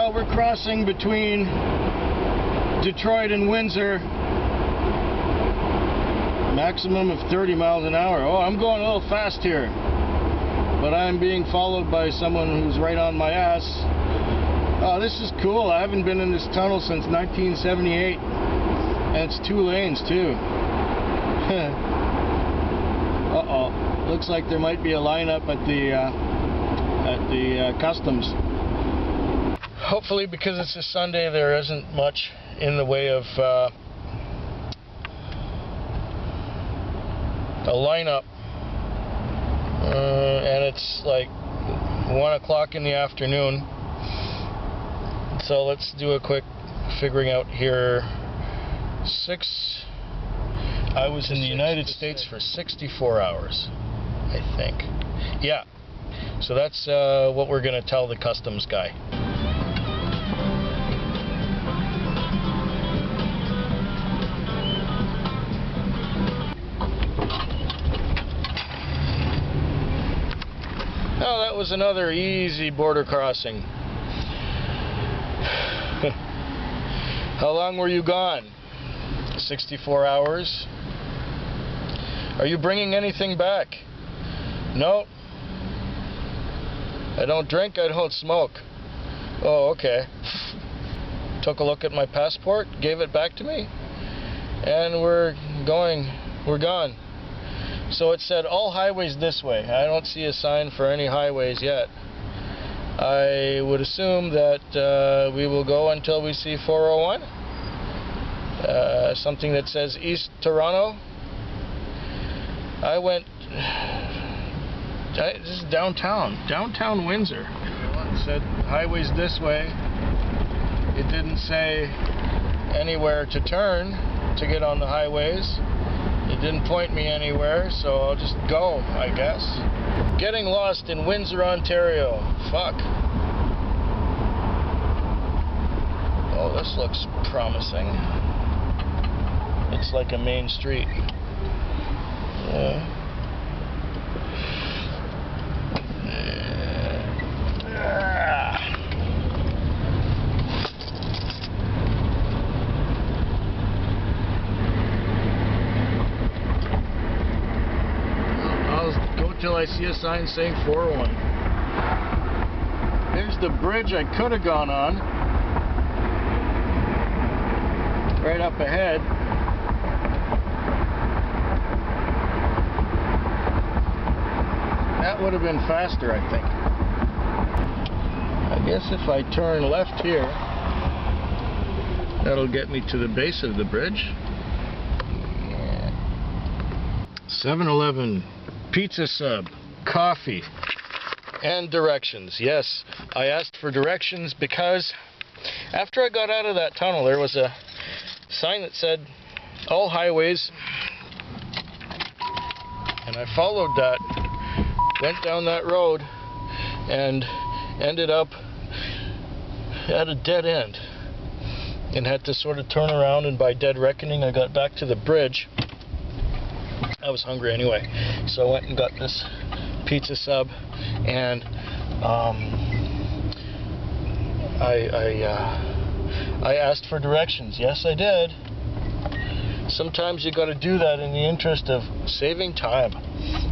Well, we're crossing between Detroit and Windsor. Maximum of 30 miles an hour. Oh, I'm going a little fast here. But I'm being followed by someone who's right on my ass. Oh, this is cool. I haven't been in this tunnel since 1978. And it's 2 lanes, too. Uh-oh. Looks like there might be a lineup at the customs. Hopefully, because it's a Sunday, there isn't much in the way of a lineup. And it's like 1 o'clock in the afternoon. So let's do a quick figuring out here. I was in the United States for 64 hours, I think. Yeah. So that's what we're going to tell the customs guy. Oh, that was another easy border crossing. How long were you gone? 64 hours. Are you bringing anything back? No. I don't drink, I don't smoke. Oh, okay. Took a look at my passport, gave it back to me, and we're gone. So it said all highways this way. I don't see a sign for any highways yet. I would assume that we will go until we see 401. Something that says East Toronto. This is downtown Windsor. It said highways this way. It didn't say anywhere to turn to get on the highways. It didn't point me anywhere, so I'll just go, I guess. Getting lost in Windsor, Ontario. Fuck. Oh, this looks promising. It's like a main street. I'll go till I see a sign saying 401. There's the bridge I could have gone on. Right up ahead. That would have been faster, I think. I guess if I turn left here, that'll get me to the base of the bridge. 7-Eleven, pizza sub, coffee, and directions. Yes, I asked for directions because after I got out of that tunnel, there was a sign that said all highways, and I followed that. Went down that road and ended up at a dead end and had to sort of turn around, and by dead reckoning I got back to the bridge. I was hungry anyway, so I went and got this pizza sub, and I asked for directions. Yes, I did. Sometimes you got to do that in the interest of saving time.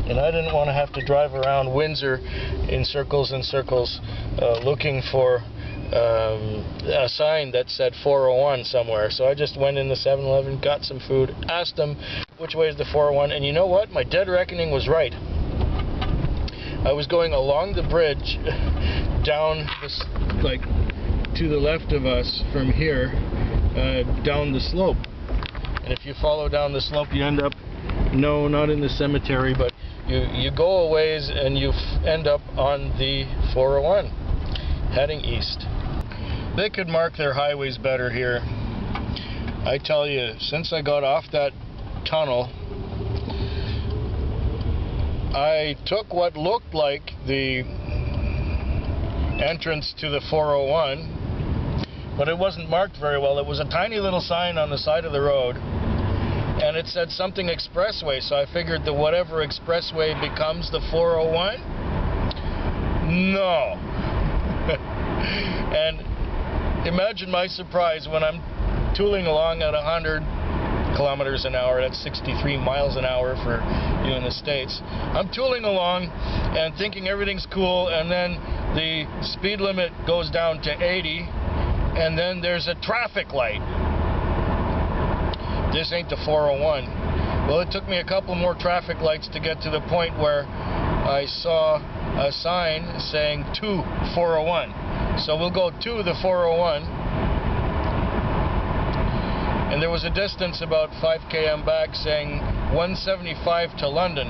And I didn't want to have to drive around Windsor in circles and circles looking for a sign that said 401 somewhere. So I just went in the 7-Eleven, got some food, asked them which way is the 401, and you know what? My dead reckoning was right. I was going along the bridge down this, like, to the left of us from here, down the slope. And if you follow down the slope, you end up, no, not in the cemetery, but you go a ways and you end up on the 401, heading east. They could mark their highways better here. I tell you, since I got off that tunnel, I took what looked like the entrance to the 401, but it wasn't marked very well. It was a tiny little sign on the side of the road, and it said something expressway, so I figured that whatever expressway becomes the 401. No. And imagine my surprise when I'm tooling along at 100 kilometers an hour. That's 63 miles an hour for you in the States. I'm tooling along and thinking everything's cool, and then the speed limit goes down to 80, and then there's a traffic light. This ain't the 401. Well, it took me a couple more traffic lights to get to the point where I saw a sign saying to 401. So we'll go to the 401. And there was a distance about 5 km back saying 175 to London.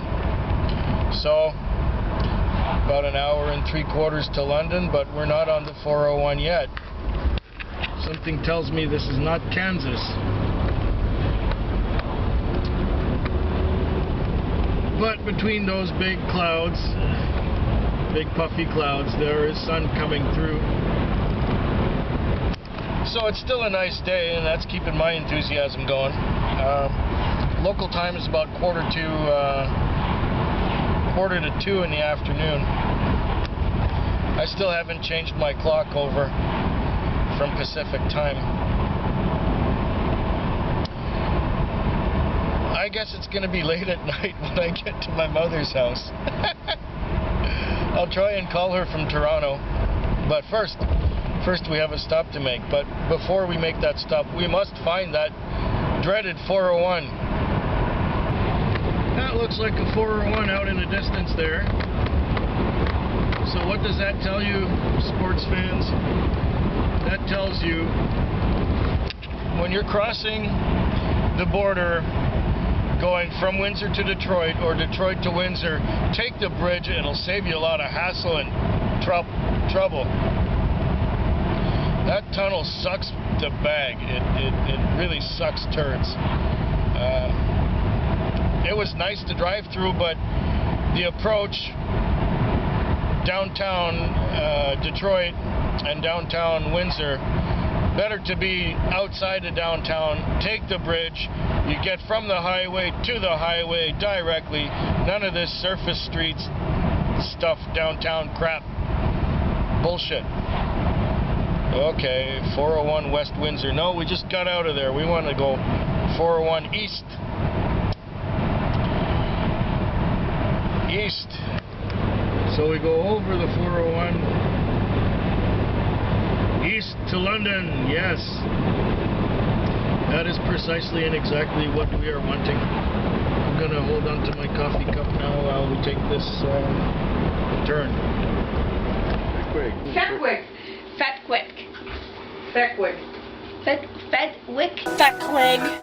So about an hour and 3/4 to London, but we're not on the 401 yet. Something tells me this is not Kansas. But between those big clouds, big puffy clouds, there is sun coming through. So it's still a nice day, and that's keeping my enthusiasm going. Local time is about 1:45 in the afternoon. I still haven't changed my clock over from Pacific time. I guess it's going to be late at night when I get to my mother's house. I'll try and call her from Toronto, but first we have a stop to make. But before we make that stop, we must find that dreaded 401. That looks like a 401 out in the distance there. So what does that tell you, sports fans? That tells you when you're crossing the border going from Windsor to Detroit or Detroit to Windsor, take the bridge. It'll save you a lot of hassle and trouble. That tunnel sucks the bag. It really sucks turds. It was nice to drive through, but the approach downtown Detroit and downtown Windsor, better to be outside of downtown, take the bridge, you get from the highway to the highway directly, none of this surface streets stuff, downtown crap, bullshit. Okay, 401 West Windsor. No, we just got out of there. We want to go 401 East. East. So we go over the 401 east to London. Yes. That is precisely and exactly what we are wanting. I'm going to hold on to my coffee cup now while we take this turn. Fetwick. Fetwick. Fetwick. Fetwick. Fetwick.